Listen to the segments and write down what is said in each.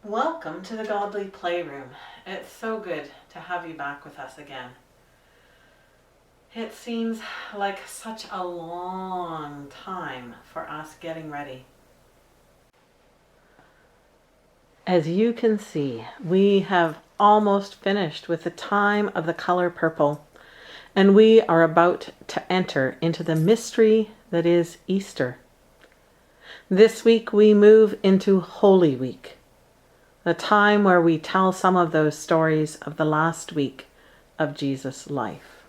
Welcome to the Godly Playroom. It's so good to have you back with us again. It seems like such a long time for us getting ready. As you can see, we have almost finished with the time of the color purple, and we are about to enter into the mystery that is Easter. This week we move into Holy Week, the time where we tell some of those stories of the last week of Jesus' life.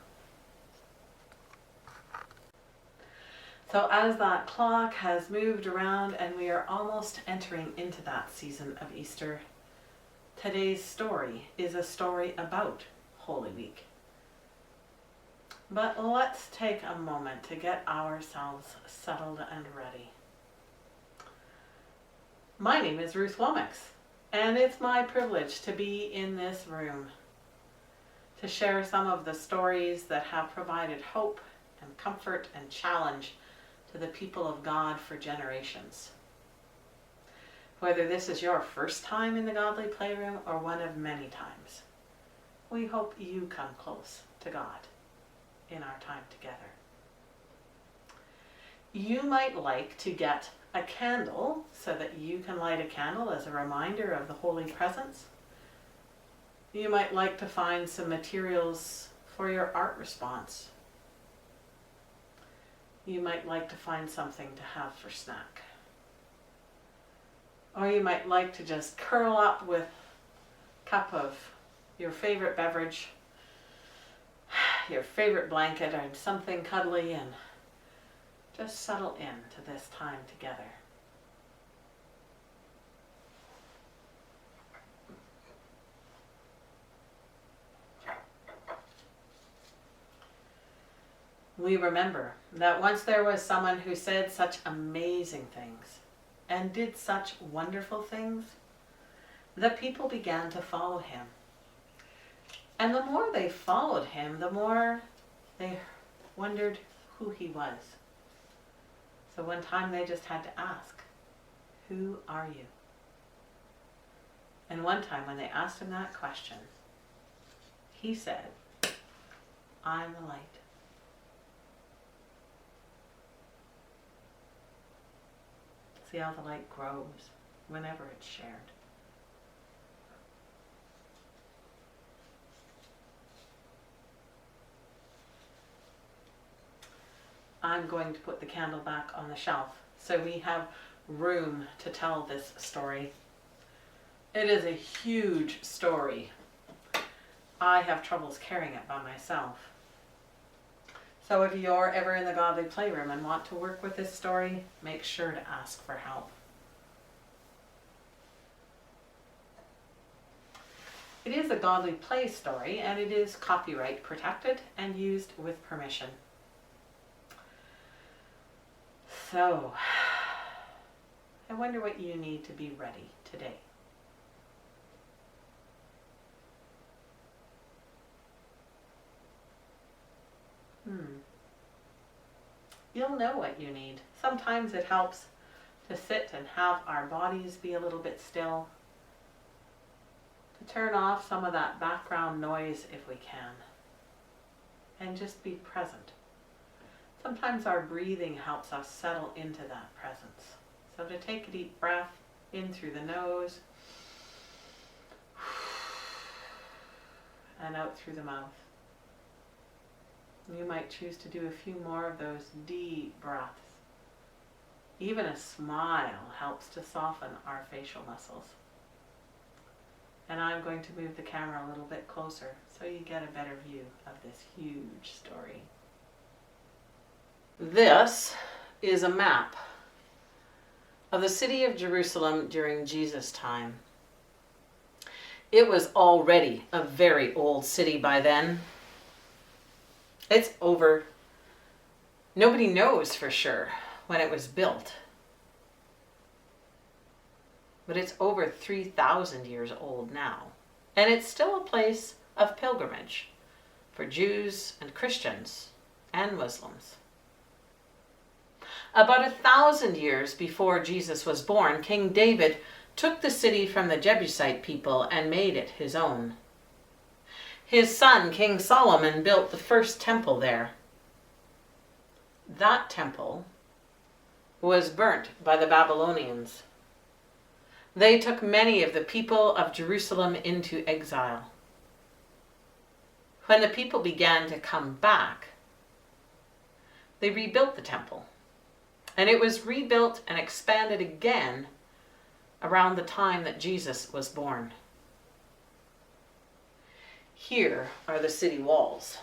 So as that clock has moved around and we are almost entering into that season of Easter, today's story is a story about Holy Week. But let's take a moment to get ourselves settled and ready. My name is Ruth Womack, and it's my privilege to be in this room to share some of the stories that have provided hope and comfort and challenge to the people of God for generations. Whether this is your first time in the Godly Playroom or one of many times, we hope you come close to God in our time together. You might like to get a candle so that you can light a candle as a reminder of the holy presence. You might like to find some materials for your art response. You might like to find something to have for snack. Or you might like to just curl up with a cup of your favorite beverage, your favorite blanket, or something cuddly, and just settle into this time together. We remember that once there was someone who said such amazing things and did such wonderful things that people began to follow him. And the more they followed him, the more they wondered who he was. So one time they just had to ask, "Who are you?" And one time when they asked him that question, he said, "I'm the light." See how the light grows whenever it's shared. I'm going to put the candle back on the shelf so we have room to tell this story. It is a huge story. I have troubles carrying it by myself. So if you're ever in the Godly Playroom and want to work with this story, make sure to ask for help. It is a Godly Play story, and it is copyright protected and used with permission. So, I wonder what you need to be ready today. You'll know what you need. Sometimes it helps to sit and have our bodies be a little bit still, to turn off some of that background noise if we can, and just be present. Sometimes our breathing helps us settle into that presence. So to take a deep breath in through the nose and out through the mouth. You might choose to do a few more of those deep breaths. Even a smile helps to soften our facial muscles. And I'm going to move the camera a little bit closer so you get a better view of this huge story. This is a map of the city of Jerusalem during Jesus' time. It was already a very old city by then. It's over, nobody knows for sure when it was built, but it's over 3,000 years old now. And it's still a place of pilgrimage for Jews and Christians and Muslims. About 1,000 years before Jesus was born, King David took the city from the Jebusite people and made it his own. His son, King Solomon, built the first temple there. That temple was burnt by the Babylonians. They took many of the people of Jerusalem into exile. When the people began to come back, they rebuilt the temple. And it was rebuilt and expanded again around the time that Jesus was born. Here are the city walls.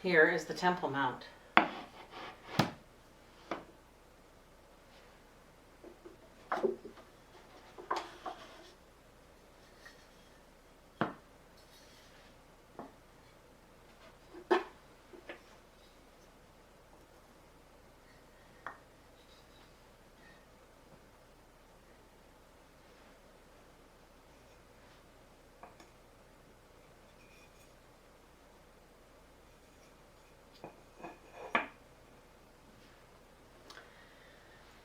Here is the Temple Mount.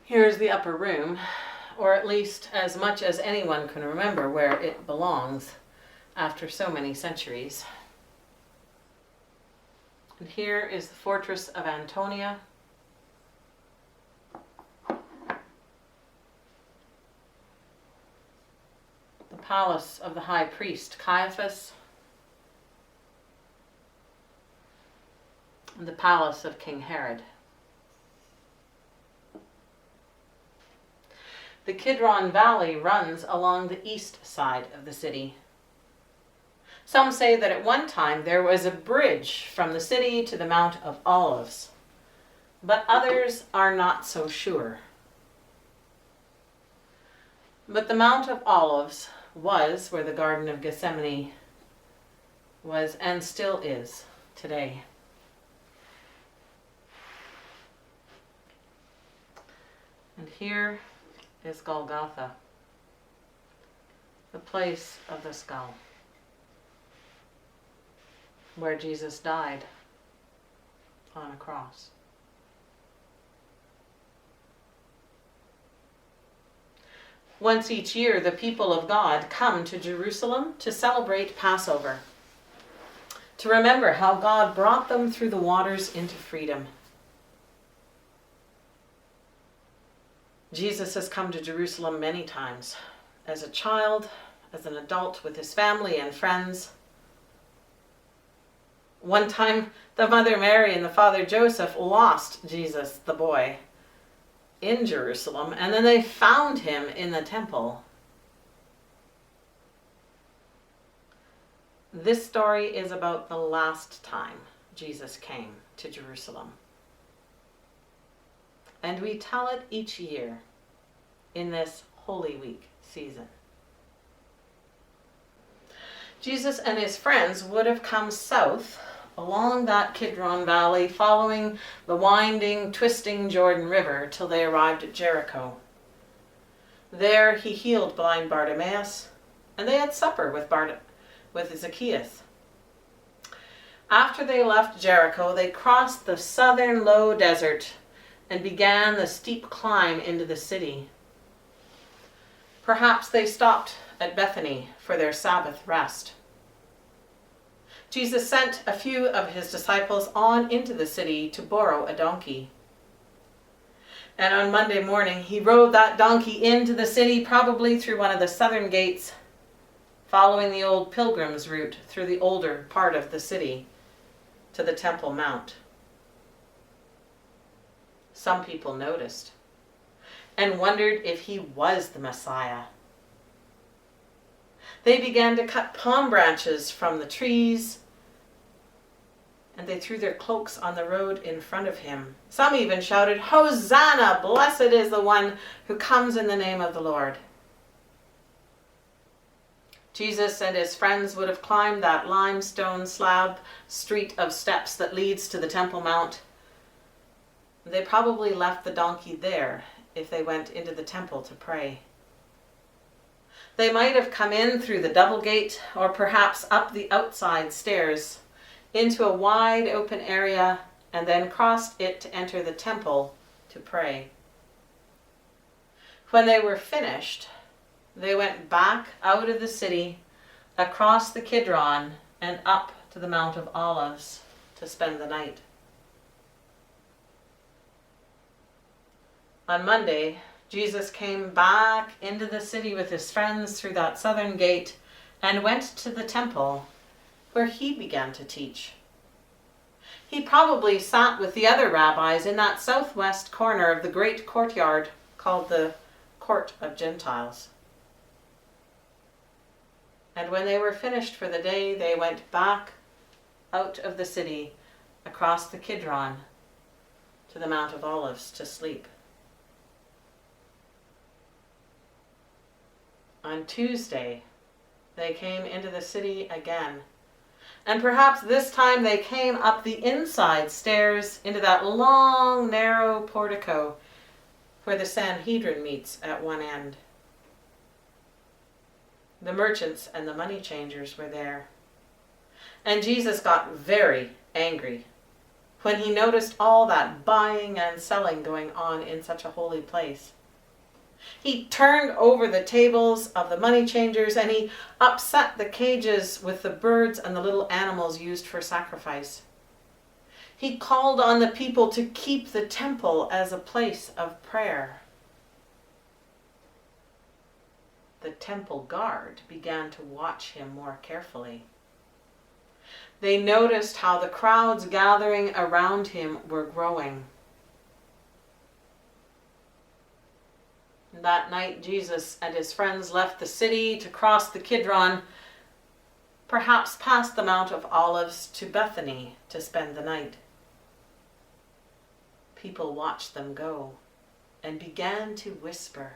Here's the upper room, or at least as much as anyone can remember where it belongs after so many centuries. And here is the fortress of Antonia. The palace of the high priest Caiaphas. And the palace of King Herod. The Kidron Valley runs along the east side of the city. Some say that at one time there was a bridge from the city to the Mount of Olives, but others are not so sure. But the Mount of Olives was where the Garden of Gethsemane was and still is today. And here is Golgotha, the place of the skull, where Jesus died on a cross. Once each year, the people of God come to Jerusalem to celebrate Passover, to remember how God brought them through the waters into freedom. Jesus has come to Jerusalem many times, as a child, as an adult with his family and friends. One time, the Mother Mary and the Father Joseph lost Jesus, the boy, in Jerusalem, and then they found him in the temple. This story is about the last time Jesus came to Jerusalem. And we tell it each year in this Holy Week season. Jesus and his friends would have come south along that Kidron Valley, following the winding, twisting Jordan River till they arrived at Jericho. There he healed blind Bartimaeus, and they had supper with Zacchaeus. After they left Jericho, they crossed the southern low desert and began the steep climb into the city. Perhaps they stopped at Bethany for their Sabbath rest. Jesus sent a few of his disciples on into the city to borrow a donkey. And on Monday morning, he rode that donkey into the city, probably through one of the southern gates, following the old pilgrim's route through the older part of the city to the Temple Mount. Some people noticed and wondered if he was the Messiah. They began to cut palm branches from the trees, and they threw their cloaks on the road in front of him. Some even shouted, "Hosanna! Blessed is the one who comes in the name of the Lord." Jesus and his friends would have climbed that limestone slab street of steps that leads to the Temple Mount. They probably left the donkey there if they went into the temple to pray. They might have come in through the double gate, or perhaps up the outside stairs into a wide open area, and then crossed it to enter the temple to pray. When they were finished, they went back out of the city, across the Kidron, and up to the Mount of Olives to spend the night. On Monday, Jesus came back into the city with his friends through that southern gate and went to the temple, where he began to teach. He probably sat with the other rabbis in that southwest corner of the great courtyard called the Court of Gentiles. And when they were finished for the day, they went back out of the city, across the Kidron, to the Mount of Olives to sleep. On Tuesday, they came into the city again. And perhaps this time they came up the inside stairs into that long, narrow portico where the Sanhedrin meets at one end. The merchants and the money changers were there. And Jesus got very angry when he noticed all that buying and selling going on in such a holy place. He turned over the tables of the money changers, and he upset the cages with the birds and the little animals used for sacrifice. He called on the people to keep the temple as a place of prayer. The temple guard began to watch him more carefully. They noticed how the crowds gathering around him were growing. That night, Jesus and his friends left the city to cross the Kidron, perhaps past the Mount of Olives to Bethany to spend the night. People watched them go and began to whisper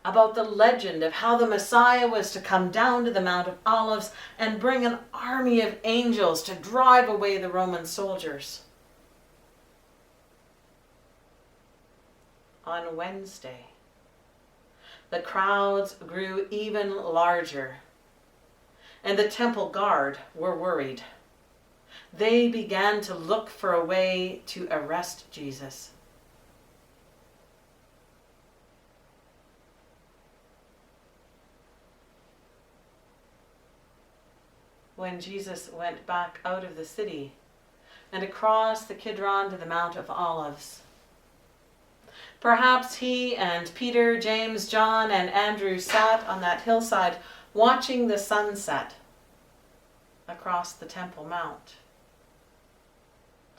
about the legend of how the Messiah was to come down to the Mount of Olives and bring an army of angels to drive away the Roman soldiers. On Wednesday, the crowds grew even larger, and the temple guard were worried. They began to look for a way to arrest Jesus. When Jesus went back out of the city and across the Kidron to the Mount of Olives, perhaps he and Peter, James, John, and Andrew sat on that hillside watching the sunset across the Temple Mount,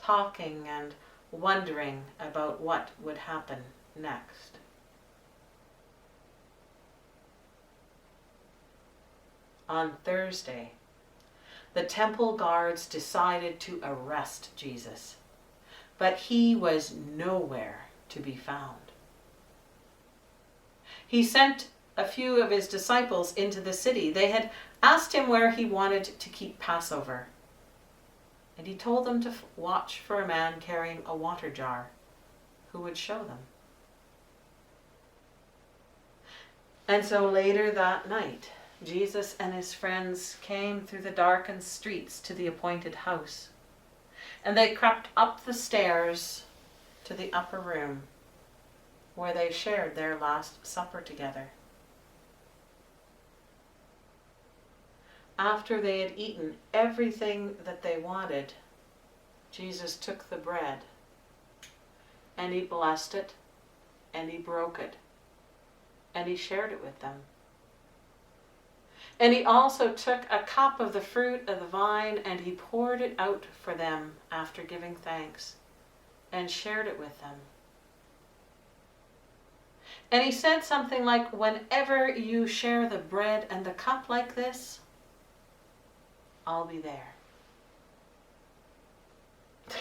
talking and wondering about what would happen next. On Thursday, the temple guards decided to arrest Jesus, but he was nowhere to be found. He sent a few of his disciples into the city. They had asked him where he wanted to keep Passover, and he told them to watch for a man carrying a water jar who would show them. And so later that night, Jesus and his friends came through the darkened streets to the appointed house, and they crept up the stairs to the upper room, where they shared their Last Supper together. After they had eaten everything that they wanted, Jesus took the bread, and he blessed it, and he broke it, and he shared it with them. And he also took a cup of the fruit of the vine, and he poured it out for them after giving thanks, and shared it with them. And he said something like, "Whenever you share the bread and the cup like this, I'll be there."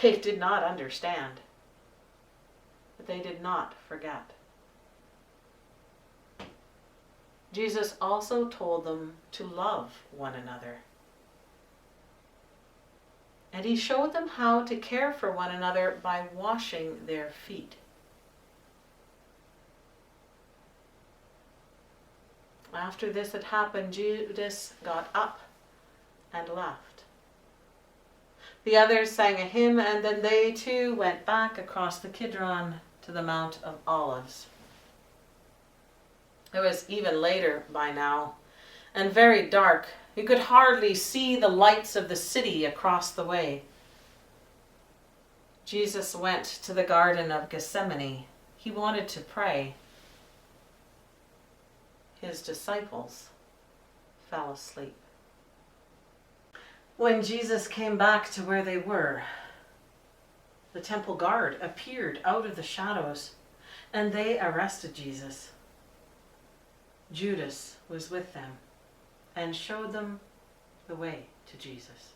They did not understand, but they did not forget. Jesus also told them to love one another. And he showed them how to care for one another by washing their feet. After this had happened, Judas got up and left. The others sang a hymn, and then they too went back across the Kidron to the Mount of Olives. It was even later by now, and very dark. You could hardly see the lights of the city across the way. Jesus went to the Garden of Gethsemane. He wanted to pray. His disciples fell asleep. When Jesus came back to where they were, the temple guard appeared out of the shadows, and they arrested Jesus. Judas was with them and showed them the way to Jesus.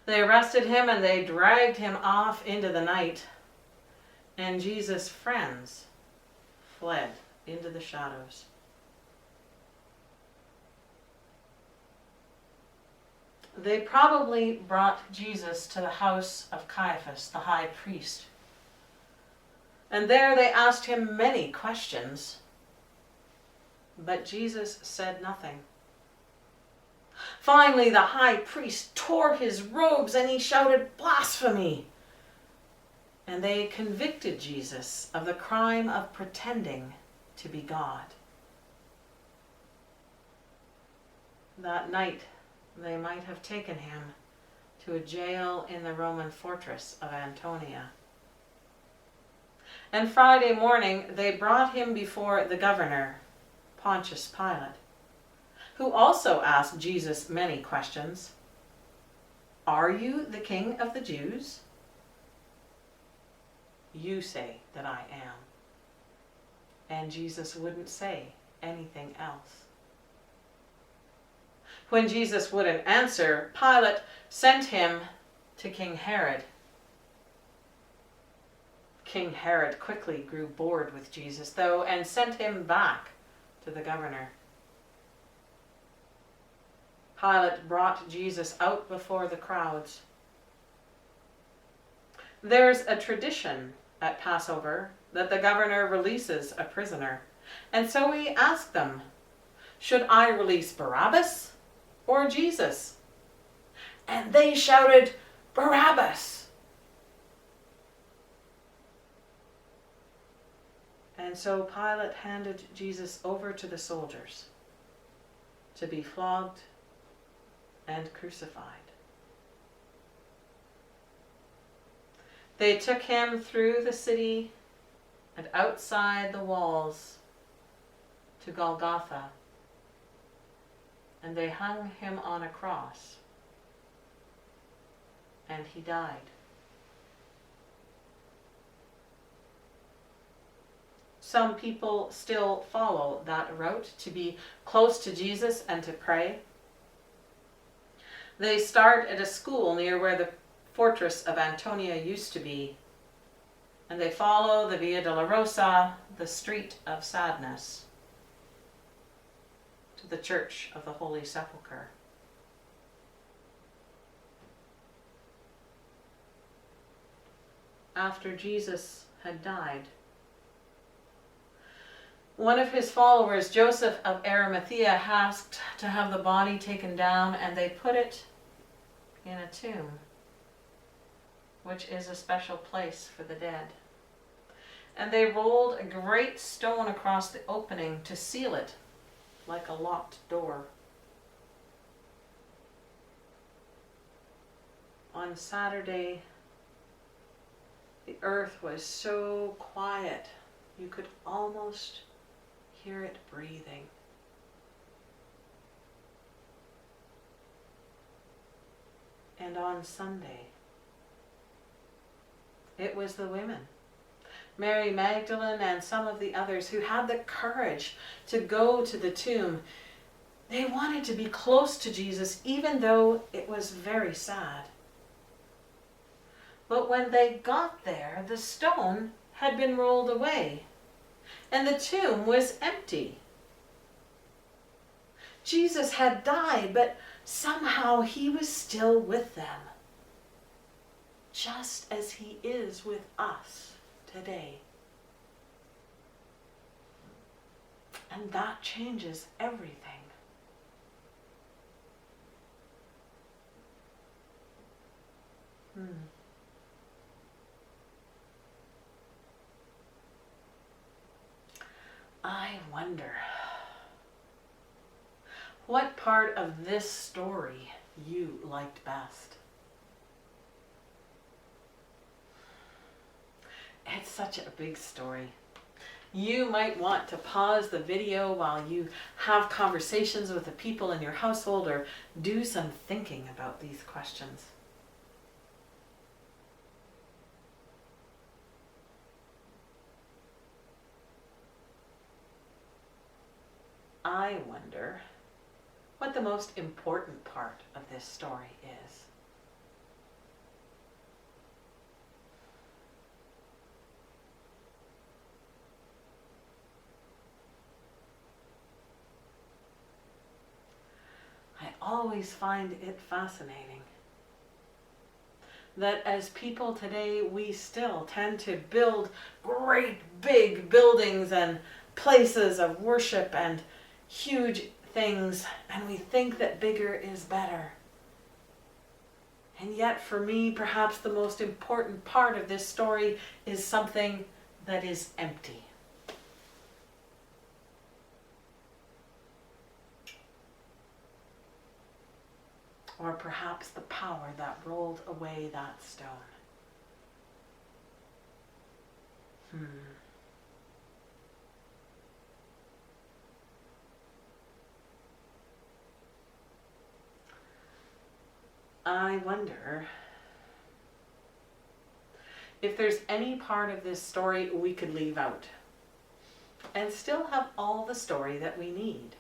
They arrested him and they dragged him off into the night, and Jesus' friends fled into the shadows. They probably brought Jesus to the house of Caiaphas, the high priest. And there they asked him many questions, but Jesus said nothing. Finally, the high priest tore his robes and he shouted, "Blasphemy!" And they convicted Jesus of the crime of pretending to be God. That night, they might have taken him to a jail in the Roman fortress of Antonia. And Friday morning, they brought him before the governor, Pontius Pilate, who also asked Jesus many questions. "Are you the king of the Jews?" "You say that I am." And Jesus wouldn't say anything else. When Jesus wouldn't answer, Pilate sent him to King Herod. King Herod quickly grew bored with Jesus, though, and sent him back to the governor. Pilate brought Jesus out before the crowds. There's a tradition at Passover that the governor releases a prisoner, and so he asked them, "Should I release Barabbas or Jesus?" And they shouted, "Barabbas!" And so Pilate handed Jesus over to the soldiers to be flogged and crucified. They took him through the city and outside the walls to Golgotha, and they hung him on a cross, and he died. Some people still follow that route to be close to Jesus and to pray. They start at a school near where the fortress of Antonia used to be, and they follow the Via Dolorosa, the Street of Sadness, to the Church of the Holy Sepulchre. After Jesus had died, One of his followers, Joseph of Arimathea, asked to have the body taken down, and they put it in a tomb, which is a special place for the dead. And they rolled a great stone across the opening to seal it, like a locked door. On Saturday, the earth was so quiet, you could almost hear it breathing. And on Sunday, it was the women, Mary Magdalene and some of the others, who had the courage to go to the tomb. They wanted to be close to Jesus, even though it was very sad. But when they got there, the stone had been rolled away, and the tomb was empty. Jesus had died, but somehow he was still with them, just as he is with us today. And that changes everything. I wonder what part of this story you liked best. It's such a big story. You might want to pause the video while you have conversations with the people in your household, or do some thinking about these questions. I wonder what the most important part of this story is. I always find it fascinating that as people today, we still tend to build great big buildings and places of worship and huge things, and we think that bigger is better. And yet for me, perhaps the most important part of this story is something that is empty. Or perhaps the power that rolled away that stone. I wonder if there's any part of this story we could leave out and still have all the story that we need.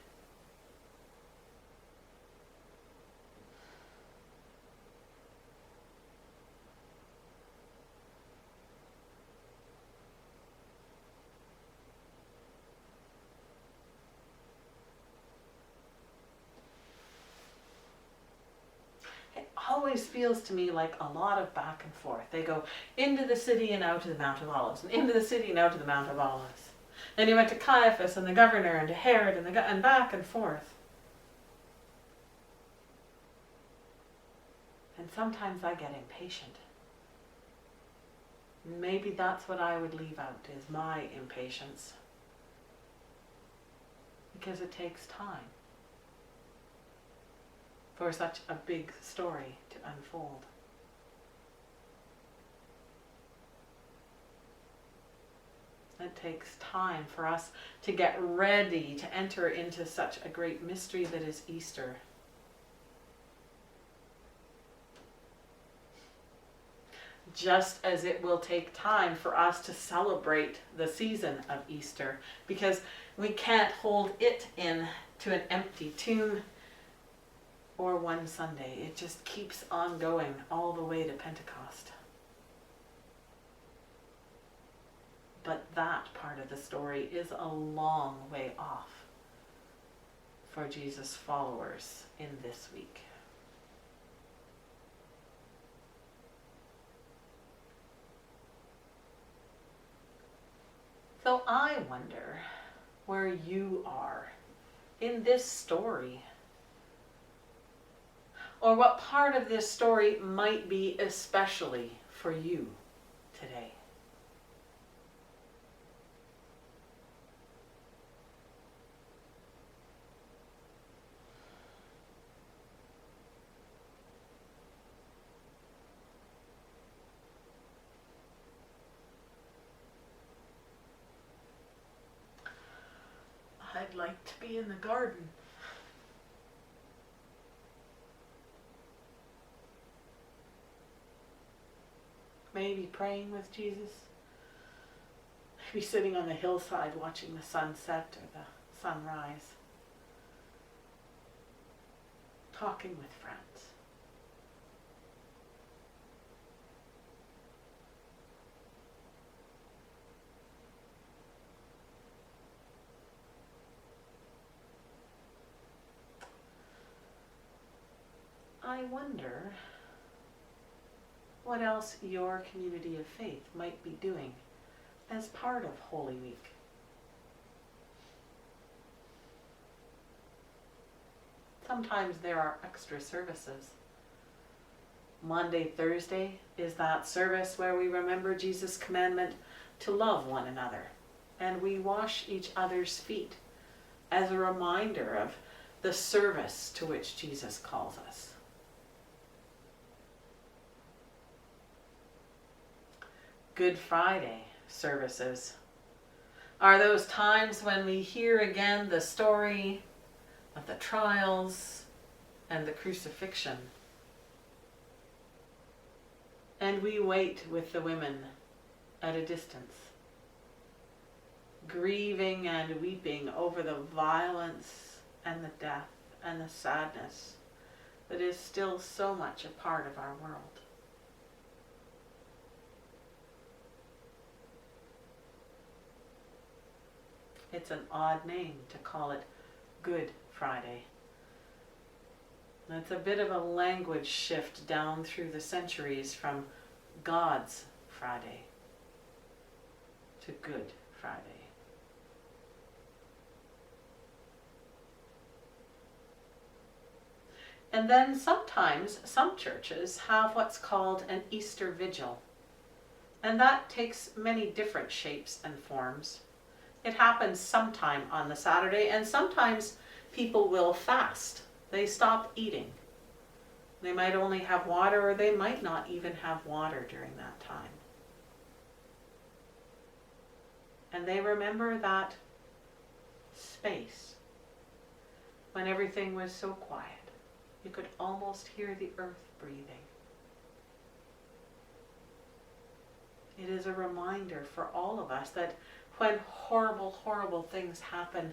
Always feels to me like a lot of back and forth. They go into the city and out to the Mount of Olives, and into the city and out to the Mount of Olives. Then he went to Caiaphas and the governor and to Herod and back and forth. And sometimes I get impatient. Maybe that's what I would leave out, is my impatience. Because it takes time for such a big story to unfold. It takes time for us to get ready to enter into such a great mystery that is Easter. Just as it will take time for us to celebrate the season of Easter, because we can't hold it in to an empty tomb or one Sunday. It just keeps on going all the way to Pentecost. But that part of the story is a long way off for Jesus' followers in this week. So I wonder where you are in this story, or what part of this story might be especially for you today. I'd like to be in the garden. Maybe praying with Jesus. Maybe sitting on the hillside watching the sunset or the sunrise. Talking with friends. I wonder what else your community of faith might be doing as part of Holy Week. Sometimes there are extra services. Monday, Thursday is that service where we remember Jesus' commandment to love one another, and we wash each other's feet as a reminder of the service to which Jesus calls us. Good Friday services are those times when we hear again the story of the trials and the crucifixion. And we wait with the women at a distance, grieving and weeping over the violence and the death and the sadness that is still so much a part of our world. It's an odd name to call it Good Friday. It's a bit of a language shift down through the centuries from God's Friday to Good Friday. And then sometimes some churches have what's called an Easter Vigil. And that takes many different shapes and forms. It happens sometime on the Saturday, and sometimes people will fast. They stop eating. They might only have water, or they might not even have water during that time. And they remember that space when everything was so quiet. You could almost hear the earth breathing. It is a reminder for all of us that when horrible, horrible things happen,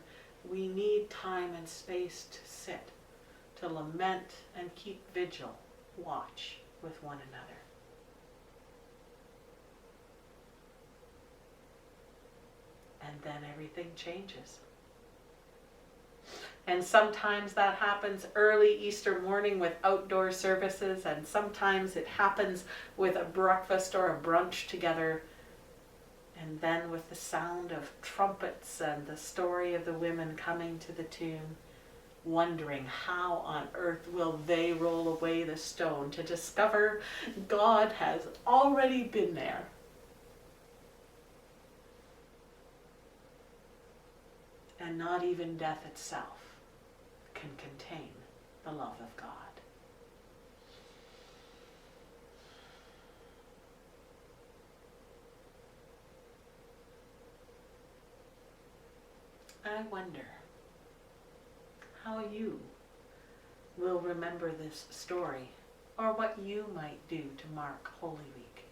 we need time and space to sit, to lament and keep vigil, watch with one another. And then everything changes. And sometimes that happens early Easter morning with outdoor services, and sometimes it happens with a breakfast or a brunch together. And then with the sound of trumpets and the story of the women coming to the tomb, wondering how on earth will they roll away the stone to discover God has already been there. And not even death itself can contain the love of God. I wonder how you will remember this story, or what you might do to mark Holy Week.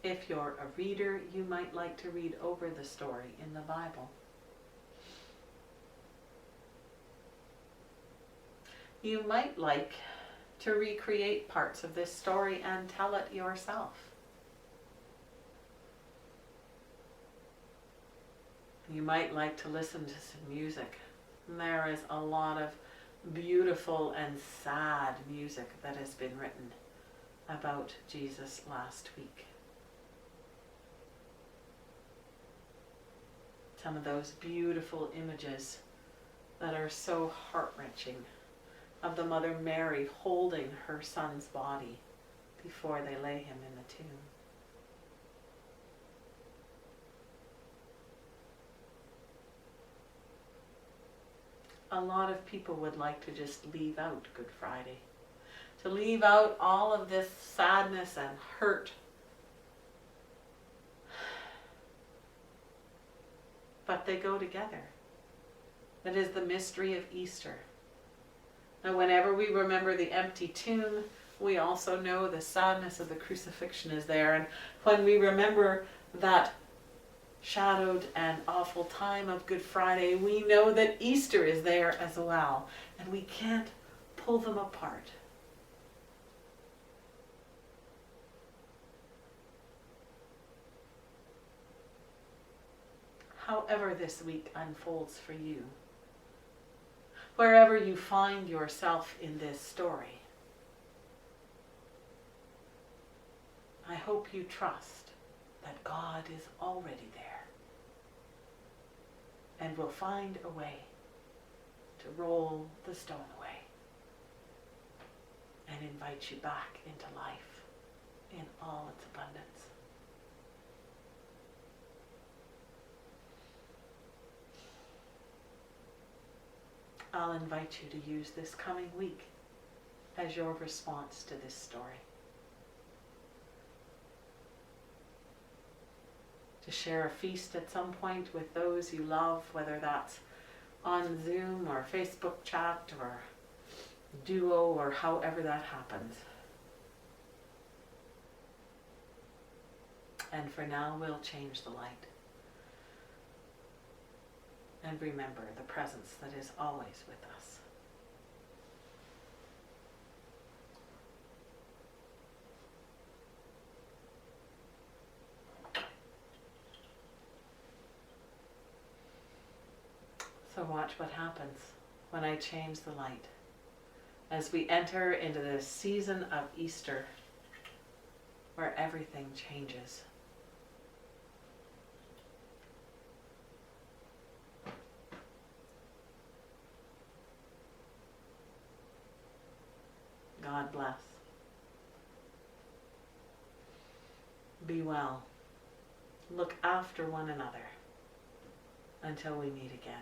If you're a reader, you might like to read over the story in the Bible. You might like to recreate parts of this story and tell it yourself. You might like to listen to some music. There is a lot of beautiful and sad music that has been written about Jesus last week. Some of those beautiful images that are so heart-wrenching of the Mother Mary holding her son's body before they lay him in the tomb. A lot of people would like to just leave out Good Friday, to leave out all of this sadness and hurt. But they go together. That is the mystery of Easter. And whenever we remember the empty tomb, we also know the sadness of the crucifixion is there. And when we remember that shadowed and awful time of Good Friday, we know that Easter is there as well. And we can't pull them apart. However this week unfolds for you, wherever you find yourself in this story, I hope you trust that God is already there and will find a way to roll the stone away and invite you back into life in all its abundance. I'll invite you to use this coming week as your response to this story. To share a feast at some point with those you love, whether that's on Zoom or Facebook chat or Duo or however that happens. And for now, we'll change the light. And remember the presence that is always with us. So watch what happens when I change the light. As we enter into the season of Easter, where everything changes. God bless. Be well. Look after one another until we meet again.